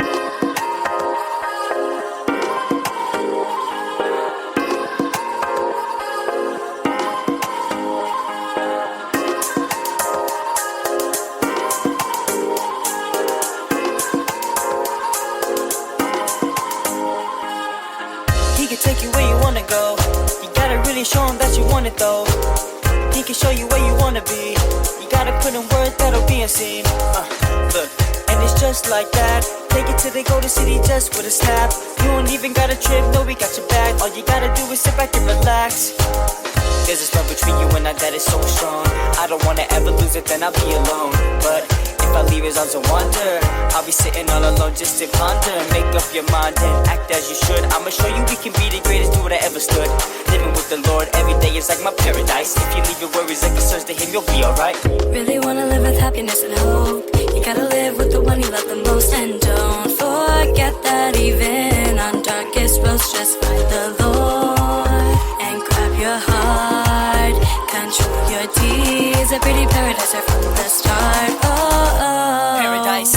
S1: Take you where you wanna go. You gotta really show him that you want it though. He can show you where you wanna be. You gotta put in words that'll be unseen. Look, and it's just like that. Take it to the golden city just with a snap. You don't even got a trip, no, we got your back. All you gotta do is sit back and relax. There's this love between you and I that is so strong. I don't wanna ever lose it, then I'll be alone. But if I leave his arms a wonder, I'll be sitting all alone just to ponder. Make up your mind and act as you should. I'ma show you we can be the greatest dude I ever stood. Living with the Lord every day is like my paradise. If you leave your worries and concerns to him, you'll be alright.
S3: Really wanna live with happiness and hope. You gotta live with the one you love the most. And don't forget that even on darkest roads, just find the Lord and grab your heart. Control your deeds. A pretty paradise right from the start.
S1: Paradise.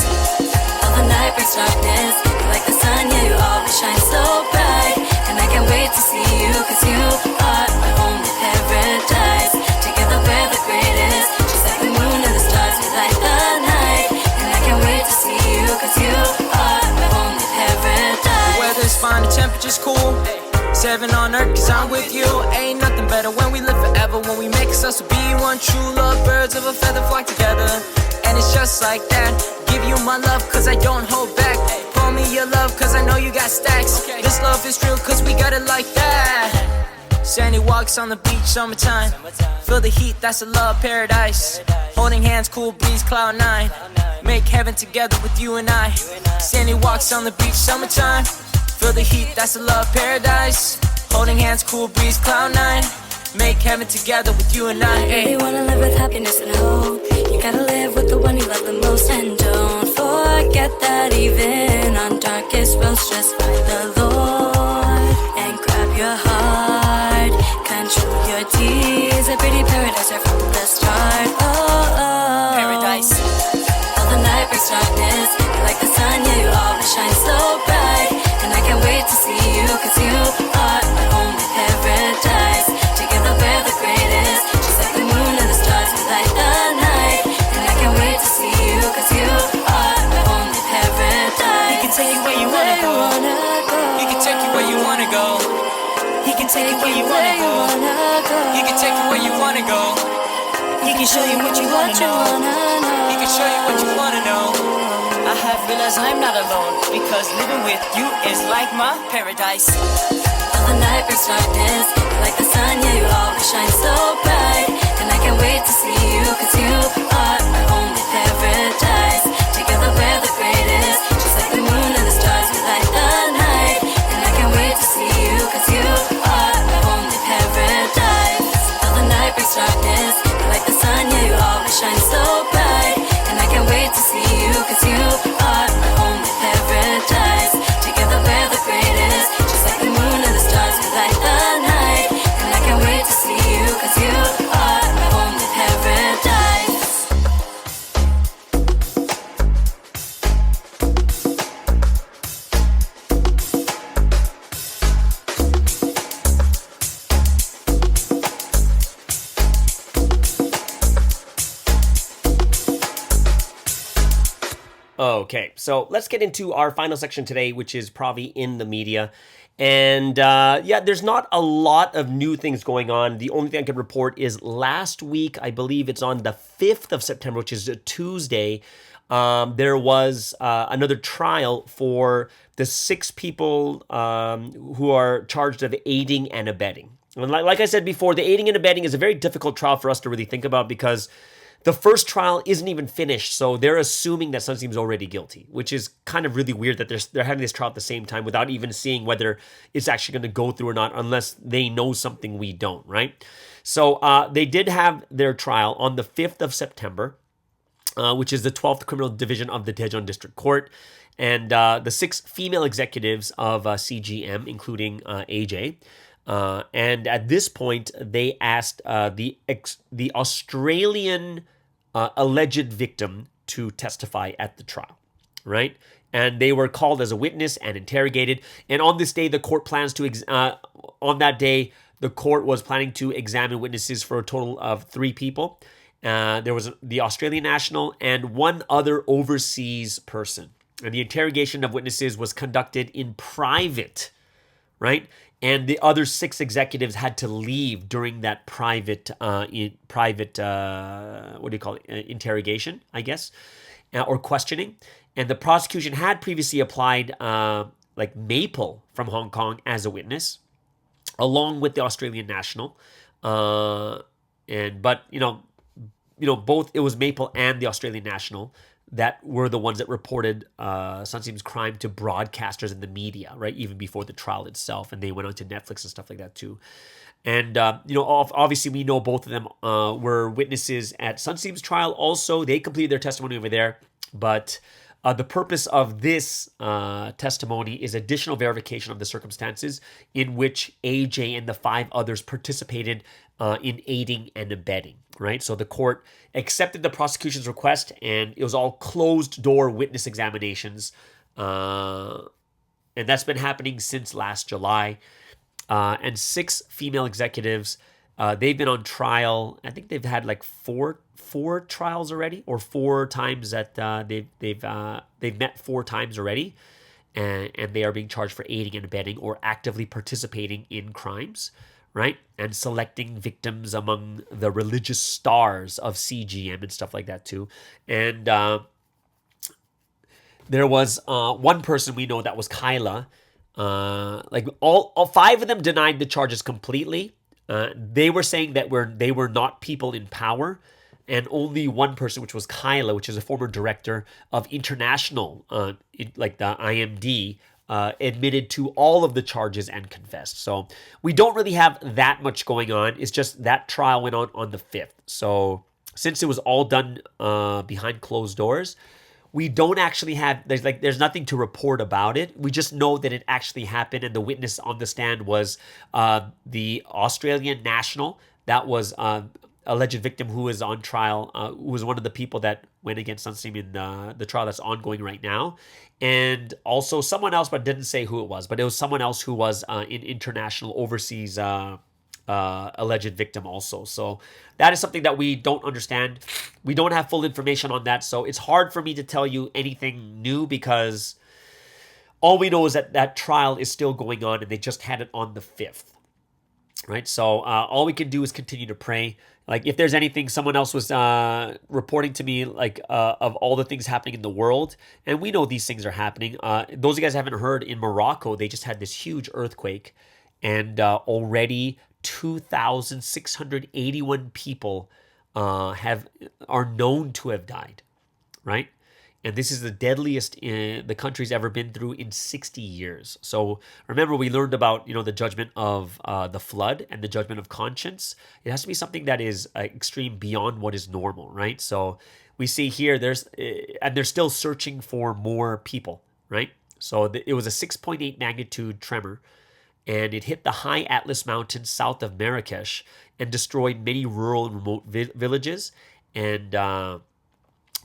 S3: All the night brings darkness. You're like the sun, yeah, you always shine so bright. And I can't wait to see you, cause you are my only paradise. Together we're the greatest. Just like the moon and the stars, we light the night. And I can't wait to see you, cause you are my only paradise.
S1: The weather's fine, the temperature's cool. 7 on earth, cause I'm with you. Ain't nothing better when we live forever. When we make us to be one true love. Birds of a feather flock together. And it's just like that. Give you my love, cause I don't hold back. Call me your love, cause I know you got stacks. This love is real, cause we got it like that. Sandy walks on the beach, summertime. Feel the heat, that's a love paradise. Holding hands, cool breeze, cloud 9. Make heaven together with you and I. Sandy walks on the beach, summertime. Feel the heat, that's a love paradise. Holding hands, cool breeze, cloud 9. Make heaven together with you and I.
S3: Really wanna live with happiness and hope. You gotta live with the one you love the most. And don't forget that even on darkest roads, just find the Lord and grab your heart. Control your deeds. A pretty paradise right from the start.
S1: Paradise.
S3: All the night brings darkness. You're like the sun, yeah, you always shine so bright. And I can't wait to see you, cause you are my only paradise. Together we're the greatest. Just like the moon and the stars, we light the night. And I can't wait to see you, cause you are my only paradise.
S1: He can take you where you wanna go. He can take you where you wanna go. He can take you where you wanna go. He can take you where you wanna go. He can show you what you wanna know. He can show you what you wanna know. I have realized I'm not alone, because living with you is like my paradise.
S3: All the night brings darkness. You're like the sun, yeah, you always shine so bright. And I can't wait to see you, cause you are my only paradise. Together we're the greatest. Just like the moon and the stars, we light the night. And I can't wait to see you, cause you are my only paradise. All the night brings darkness. You're like the sun, yeah, you always shine so bright. And I can't wait to see you, cause you are my only paradise. Together we're the greatest. Just like the moon and the stars, we light the night. And I can't wait to see you, cause you are my only paradise.
S2: Okay, so let's get into our final section today, which is Provi in the media. And there's not a lot of new things going on. The only thing I can report is last week, I believe it's on the 5th of September, which is a Tuesday, there was another trial for the 6 people who are charged of aiding and abetting. And like I said before, the aiding and abetting is a very difficult trial for us to really think about because the first trial isn't even finished, so they're assuming that Sunsteam's already guilty, which is kind of really weird that they're having this trial at the same time without even seeing whether it's actually going to go through or not, unless they know something we don't, right? So they did have their trial on the 5th of September, which is the 12th Criminal Division of the Daejeon District Court, and the 6 female executives of CGM, including AJ. And at this point, they asked the Australian alleged victim to testify at the trial, right? And they were called as a witness and interrogated. And on this day, the court plans to, on that day, the court was planning to examine witnesses for a total of 3 people. There was the Australian national and 1 other overseas person. And the interrogation of witnesses was conducted in private, right? And the other 6 executives had to leave during that private interrogation, I guess, or questioning. And the prosecution had previously applied Maple from Hong Kong as a witness, along with the Australian national. But both it was Maple and the Australian national that were the ones that reported Sunsteam's crime to broadcasters in the media, right? Even before the trial itself. And they went on to Netflix and stuff like that too. And, obviously we know both of them were witnesses at Sunsteam's trial also. They completed their testimony over there. But the purpose of this testimony is additional verification of the circumstances in which AJ and the 5 others participated in aiding and abetting, right? So the court accepted the prosecution's request, and it was all closed-door witness examinations, and that's been happening since last July. And 6 female executives, they've been on trial. I think they've had like four trials already, or 4 times that they've met 4 times already, and they are being charged for aiding and abetting or actively participating in crimes, right? And selecting victims among the religious stars of CGM and stuff like that too. And there was one person we know that was Kyla. All 5 of them denied the charges completely. They were saying that they were not people in power. And only one person, which was Kyla, which is a former director of international, like the IMD, admitted to all of the charges and confessed. So we don't really have that much going on. It's just that trial went on the 5th. So since it was all done behind closed doors, we don't actually have, there's nothing to report about it. We just know that it actually happened, and the witness on the stand was the Australian national. That was alleged victim who is on trial, who was one of the people that went against Sunsteam in the trial that's ongoing right now. And also someone else, but didn't say who it was. But it was someone else who was in international overseas alleged victim also. So that is something that we don't understand. We don't have full information on that. So it's hard for me to tell you anything new because all we know is that that trial is still going on and they just had it on the 5th. Right? So all we can do is continue to pray. Like if there's anything, someone else was reporting to me of all the things happening in the world. And we know these things are happening. Those of you guys haven't heard, in Morocco, they just had this huge earthquake. And already 2,681 people are known to have died, right? And this is the deadliest the country's ever been through in 60 years. So remember, we learned about the judgment of the flood and the judgment of conscience. It has to be something that is extreme beyond what is normal, right? So we see here and they're still searching for more people, right? So it was a 6.8 magnitude tremor. And it hit the high Atlas Mountains south of Marrakesh and destroyed many rural and remote villages. And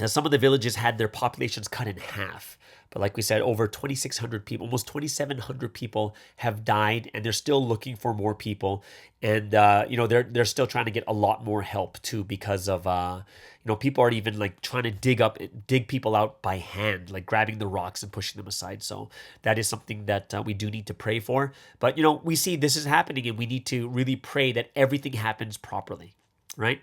S2: some of the villages had their populations cut in half. But like we said, over 2,600 people, almost 2,700 people have died, and they're still looking for more people. And they're still trying to get a lot more help too, because of people are even like trying to dig people out by hand, like grabbing the rocks and pushing them aside. So that is something that we do need to pray for. But we see this is happening, and we need to really pray that everything happens properly, right?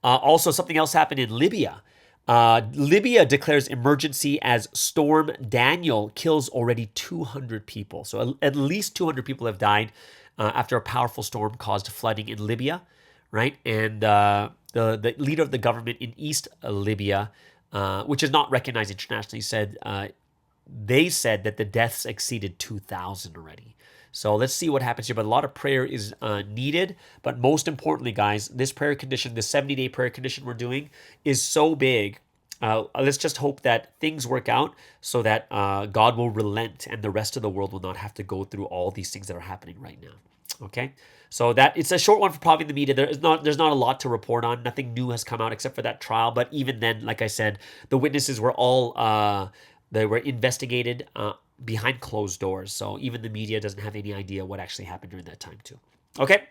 S2: Also, something else happened in Libya. Libya declares emergency as Storm Daniel kills already 200 people. So at least 200 people have died after a powerful storm caused flooding in Libya, right? And the leader of the government in East Libya, which is not recognized internationally, said that the deaths exceeded 2,000 already. So let's see what happens here. But a lot of prayer is needed. But most importantly, guys, this prayer condition, the 70-day prayer condition we're doing, is so big. Let's just hope that things work out so that God will relent and the rest of the world will not have to go through all these things that are happening right now. Okay? So that it's a short one for Provi in the media. There's not a lot to report on. Nothing new has come out except for that trial. But even then, like I said, the witnesses were all they were investigated behind closed doors. So even the media doesn't have any idea what actually happened during that time too. Okay?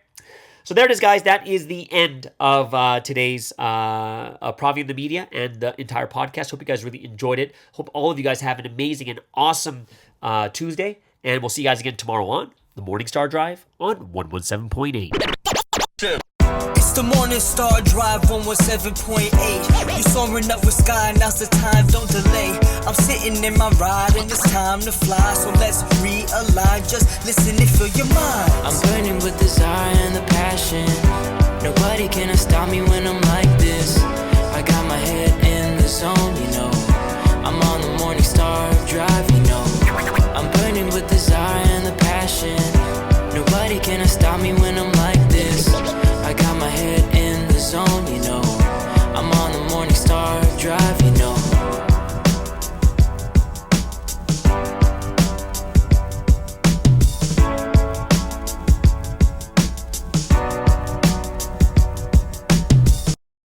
S2: So there it is, guys. That is the end of today's Provi in the Media and the entire podcast. Hope you guys really enjoyed it. Hope all of you guys have an amazing and awesome Tuesday. And we'll see you guys again tomorrow on the Morning Star Drive on 117.8.
S1: It's the Morning Star Drive 117.8. You soaring up with sky, now's the time, don't delay. I'm sitting in my ride and it's time to fly. So let's realign, just listen and fill your mind.
S4: I'm burning with desire and the passion. Nobody can stop me when I'm like this. I got my head in the zone, I'm on the Morning Star Drive, I'm burning with desire and the passion. Nobody can stop me when I'm